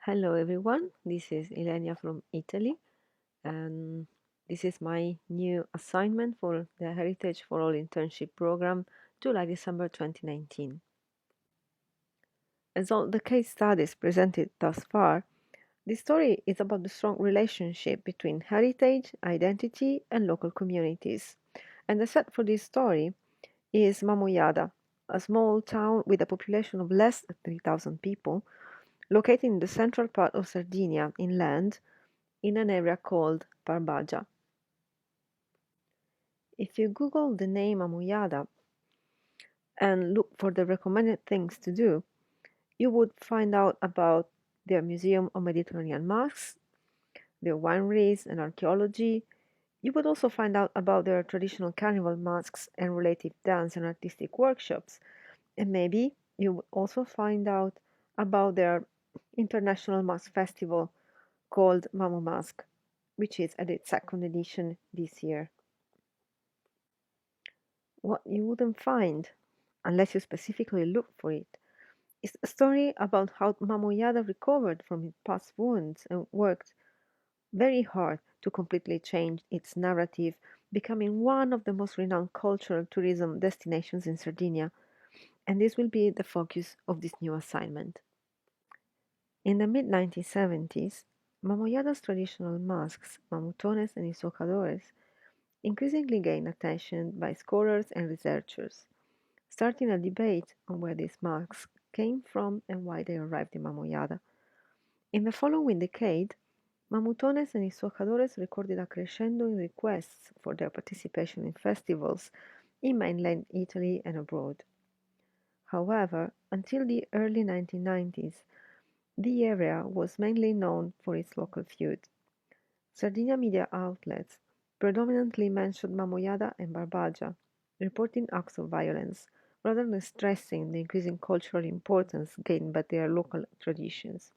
Hello everyone, this is Ilenia from Italy, and this is my new assignment for the Heritage for All internship program, July-December 2019. As all the case studies presented thus far, this story is about the strong relationship between heritage, identity, and local communities. And the set for this story is Mamoiada, a small town with a population of less than 3,000 people, located in the central part of Sardinia inland in an area called Barbagia. If you Google the name Mamoiada and look for the recommended things to do, you would find out about their Museum of Mediterranean Masks, their wineries and archaeology. You would also find out about their traditional carnival masks and related dance and artistic workshops. And maybe you would also find out about their international mask festival called MaMuMask, which is at its second edition this year. What you wouldn't find, unless you specifically look for it, is a story about how Mamoiada recovered from its past wounds and worked very hard to completely change its narrative, becoming one of the most renowned cultural tourism destinations in Sardinia. And this will be the focus of this new assignment. In the mid 1970s, Mamoiada's traditional masks, mamutones and isocadores, increasingly gained attention by scholars and researchers, starting a debate on where these masks came from and why they arrived in Mamoiada. In the following decade, mamutones and isocadores recorded a crescendo in requests for their participation in festivals in mainland Italy and abroad. However, until the early 1990s, the area was mainly known for its local feud. Sardinia media outlets predominantly mentioned Mamoiada and Barbagia, reporting acts of violence, rather than stressing the increasing cultural importance gained by their local traditions.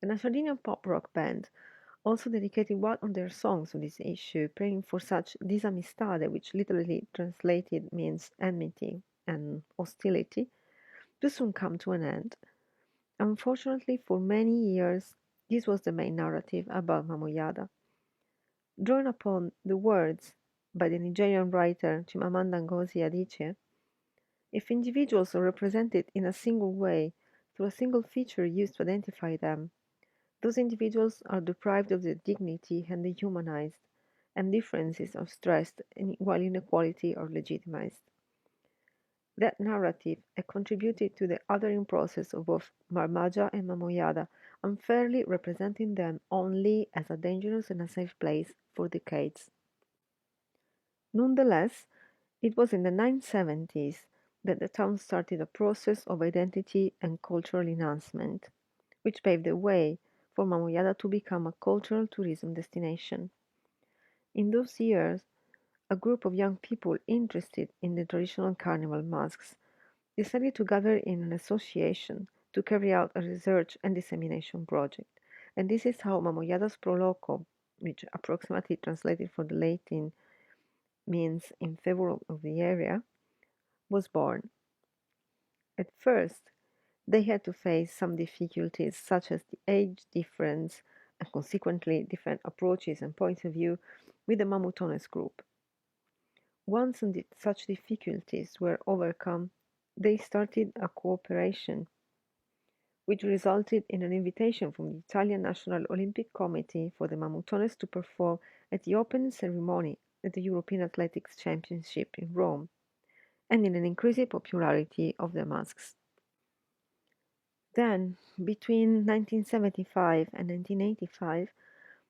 And a Sardinian pop rock band also dedicated one of their songs to this issue, praying for such disamistade, which literally translated means enmity and hostility, to soon come to an end. Unfortunately, for many years, this was the main narrative about Mamoiada. Drawn upon the words by the Nigerian writer Chimamanda Ngozi Adichie, if individuals are represented in a single way through a single feature used to identify them, those individuals are deprived of their dignity and dehumanized, and differences are stressed while inequality are legitimized. That narrative had contributed to the othering process of both Marmaja and Mamoiada, unfairly representing them only as a dangerous and unsafe place for decades. Nonetheless, it was in the 1970s that the town started a process of identity and cultural enhancement, which paved the way for Mamoiada to become a cultural tourism destination. In those years, a group of young people interested in the traditional carnival masks decided to gather in an association to carry out a research and dissemination project. And this is how Mamoiada's Proloco, which approximately translated from the Latin means in favor of the area, was born. At first, they had to face some difficulties, such as the age difference and consequently different approaches and points of view with the Mamutones group. Once such difficulties were overcome, they started a cooperation, which resulted in an invitation from the Italian National Olympic Committee for the Mamutones to perform at the opening ceremony at the European Athletics Championship in Rome, and in an increasing popularity of the masks. Then, between 1975 and 1985,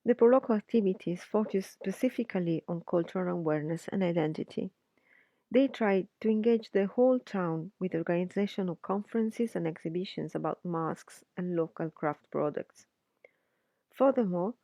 the Proloco activities focused specifically on cultural awareness and identity. They tried to engage the whole town with the organization of conferences and exhibitions about masks and local craft products. Furthermore,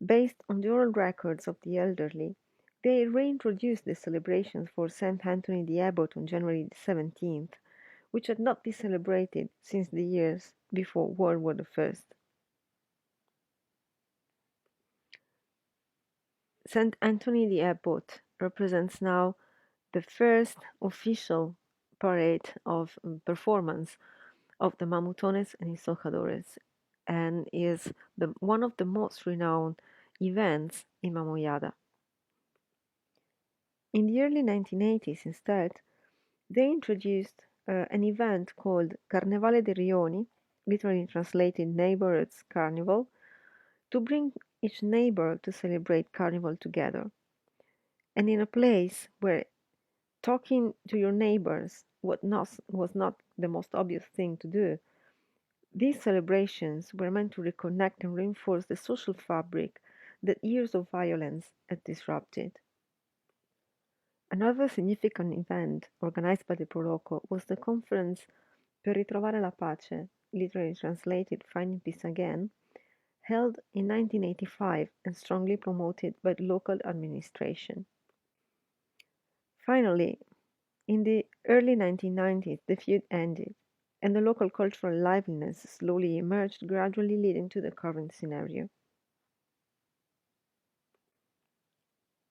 based on the oral records of the elderly, they reintroduced the celebrations for St. Anthony the Abbot on January 17th, which had not been celebrated since the years before World War I. St. Anthony the Abbot represents now the first official parade of performance of the Mamutones and Isojadores, and is one of the most renowned events in Mamoiada. In the early 1980s, instead, they introduced an event called Carnevale dei Rioni, literally translated Neighborhoods Carnival, to bring each neighbor to celebrate Carnival together. And in a place where talking to your neighbors was not the most obvious thing to do, these celebrations were meant to reconnect and reinforce the social fabric that years of violence had disrupted. Another significant event organized by the Proloco was the conference Per ritrovare la pace, literally translated Finding Peace Again, held in 1985 and strongly promoted by the local administration. Finally, in the early 1990s, the feud ended, and the local cultural liveliness slowly emerged, gradually leading to the current scenario.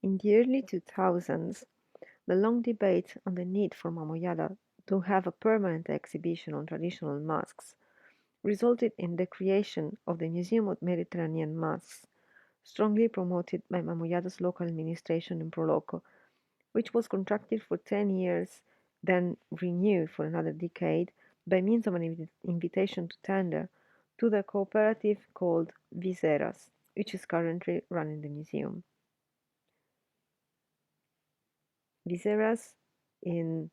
In the early 2000s, the long debate on the need for Mamoiada to have a permanent exhibition on traditional masks resulted in the creation of the Museum of Mediterranean Masks, strongly promoted by Mamoiada's local administration in Proloco, which was contracted for 10 years, then renewed for another decade by means of an invitation to tender to the cooperative called Viseras, which is currently running the museum. Viseras, in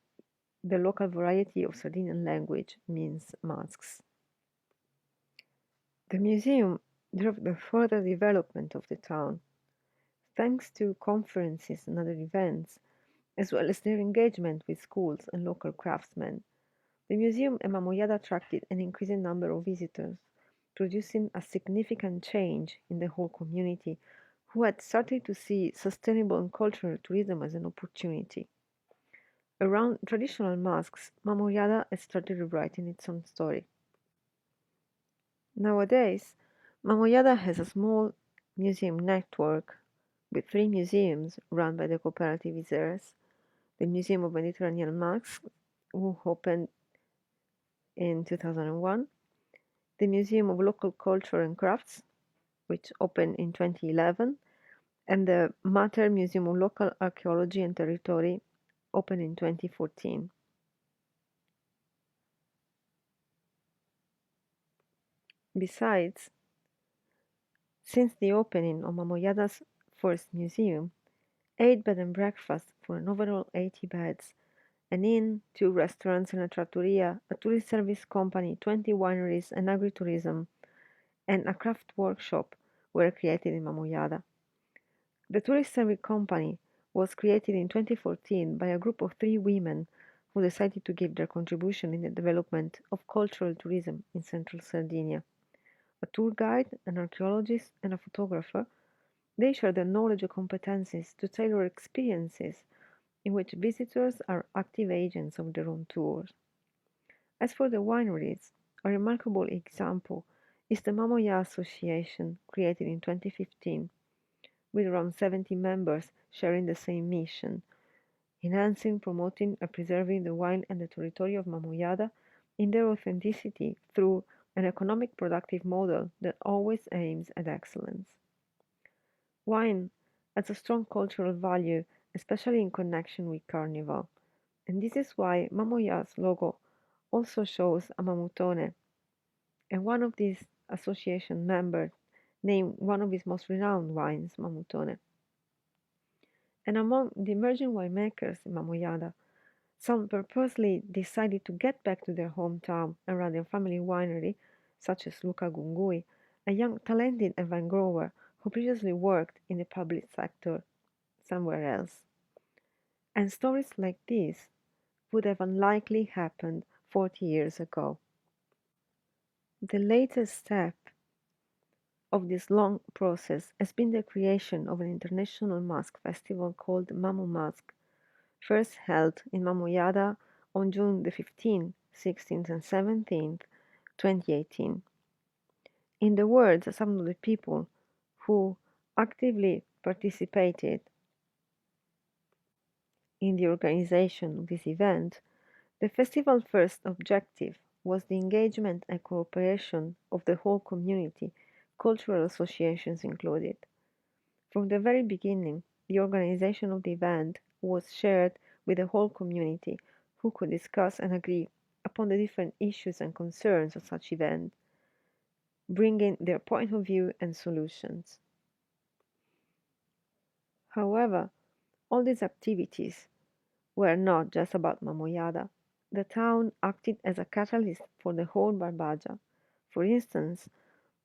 the local variety of Sardinian language, means masks. The museum drove the further development of the town, thanks to conferences and other events, as well as their engagement with schools and local craftsmen. The museum and Mamoiada attracted an increasing number of visitors, producing a significant change in the whole community, who had started to see sustainable and cultural tourism as an opportunity. Around traditional masks, Mamoiada has started rewriting its own story. Nowadays, Mamoiada has a small museum network with 3 museums run by the cooperative Iseras: the Museum of Mediterranean Masks, who opened in 2001, the Museum of Local Culture and Crafts, which opened in 2011, and the Mater Museum of Local Archaeology and Territory, opened in 2014. Besides, since the opening of Mamoiada's first museum, 8 bed and breakfasts for an overall 80 beds, an inn, 2 restaurants and a trattoria, a tourist service company, 20 wineries and agritourism, and a craft workshop were created in Mamoiada. The tourist service company was created in 2014 by a group of 3 women who decided to give their contribution in the development of cultural tourism in central Sardinia. A tour guide, an archaeologist, and a photographer, they share their knowledge and competencies to tailor experiences in which visitors are active agents of their own tours. As for the wineries, a remarkable example is the Mamoiada Association, created in 2015, with around 70 members sharing the same mission: enhancing, promoting, and preserving the wine and the territory of Mamoiada in their authenticity through an economic productive model that always aims at excellence. Wine has a strong cultural value, especially in connection with Carnival, and this is why Mamoiada's logo also shows a mamutone, and one of these association members named one of his most renowned wines, Mamutone. And among the emerging winemakers in Mamoiada, some purposely decided to get back to their hometown and run their family winery, such as Luca Gungui, a young talented vine grower who previously worked in the public sector somewhere else. And stories like this would have unlikely happened 40 years ago. The latest step of this long process has been the creation of an international mask festival called MaMuMask, first held in Mamoiada on June the 15th, 16th, and 17th, 2018. In the words of some of the people who actively participated in the organization of this event, the festival's first objective was the engagement and cooperation of the whole community, cultural associations included. From the very beginning, the organization of the event was shared with the whole community, who could discuss and agree upon the different issues and concerns of such event, bringing their point of view and solutions. However, all these activities were not just about Mamoiada. The town acted as a catalyst for the whole Barbagia. For instance,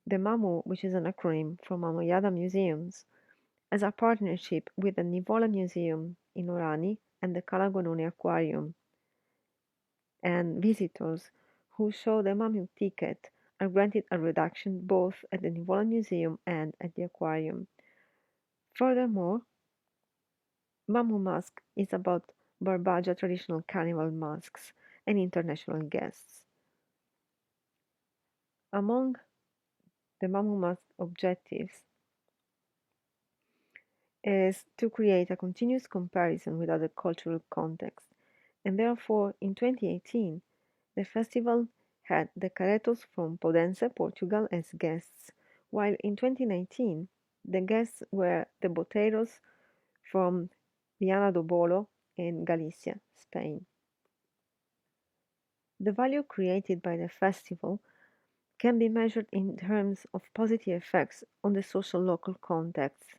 the MAMU, which is an acronym for Mamoiada Museums, as a partnership with the Nivola Museum in Orani and the Calagonone Aquarium, and visitors who show the MAMU ticket are granted a reduction both at the Nivola Museum and at the aquarium. Furthermore, MaMuMask is about Barbagia traditional carnival masks and international guests. Among the MaMuMask objectives is to create a continuous comparison with other cultural contexts, and therefore in 2018 the festival had the Caretos from Podense, Portugal as guests, while in 2019 the guests were the Boteiros from Viana do Bolo in Galicia, Spain. The value created by the festival can be measured in terms of positive effects on the social local context,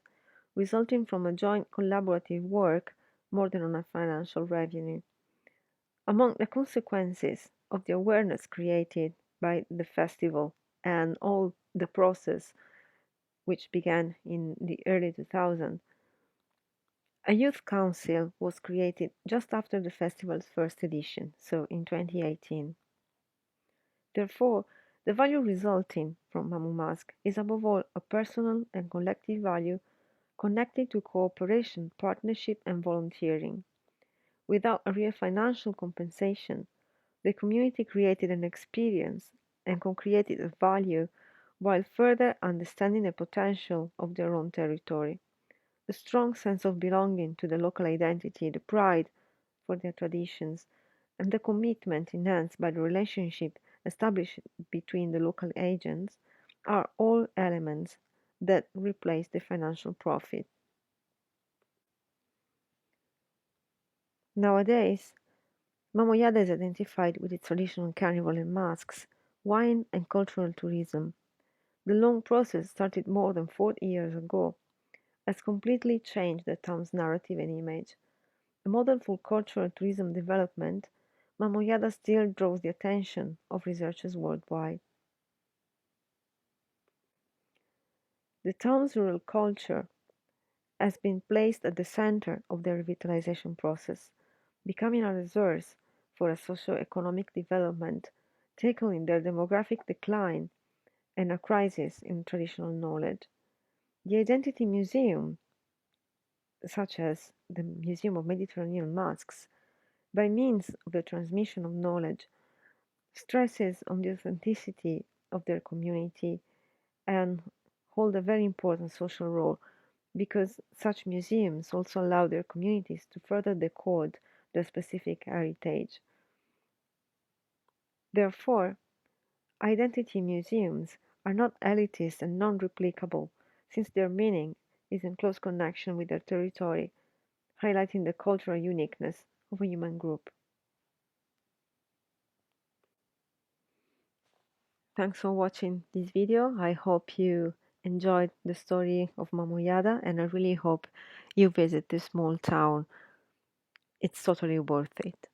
resulting from a joint collaborative work more than on a financial revenue. Among the consequences of the awareness created by the festival and all the process which began in the early 2000s, a youth council was created just after the festival's first edition, so in 2018. Therefore, the value resulting from MaMuMask is above all a personal and collective value connected to cooperation, partnership, and volunteering. Without a real financial compensation, the community created an experience and co-created a value while further understanding the potential of their own territory. A strong sense of belonging to the local identity, the pride for their traditions, and the commitment enhanced by the relationship established between the local agents are all elements that replace the financial profit. Nowadays, Mamoiada is identified with its traditional carnival and masks, wine and cultural tourism. The long process started more than 40 years ago has completely changed the town's narrative and image. A model for cultural tourism development, Mamoiada still draws the attention of researchers worldwide. The town's rural culture has been placed at the center of the revitalization process, becoming a resource for a socio-economic development, tackling their demographic decline and a crisis in traditional knowledge. The Identity Museum, such as the Museum of Mediterranean Masks, by means of the transmission of knowledge, stresses on the authenticity of their community and hold a very important social role because such museums also allow their communities to further decode their specific heritage. Therefore, identity museums are not elitist and non-replicable since their meaning is in close connection with their territory, highlighting the cultural uniqueness of a human group. Thanks for watching this video. I hope you enjoyed the story of Mamoiada, and I really hope you visit this small town. It's totally worth it.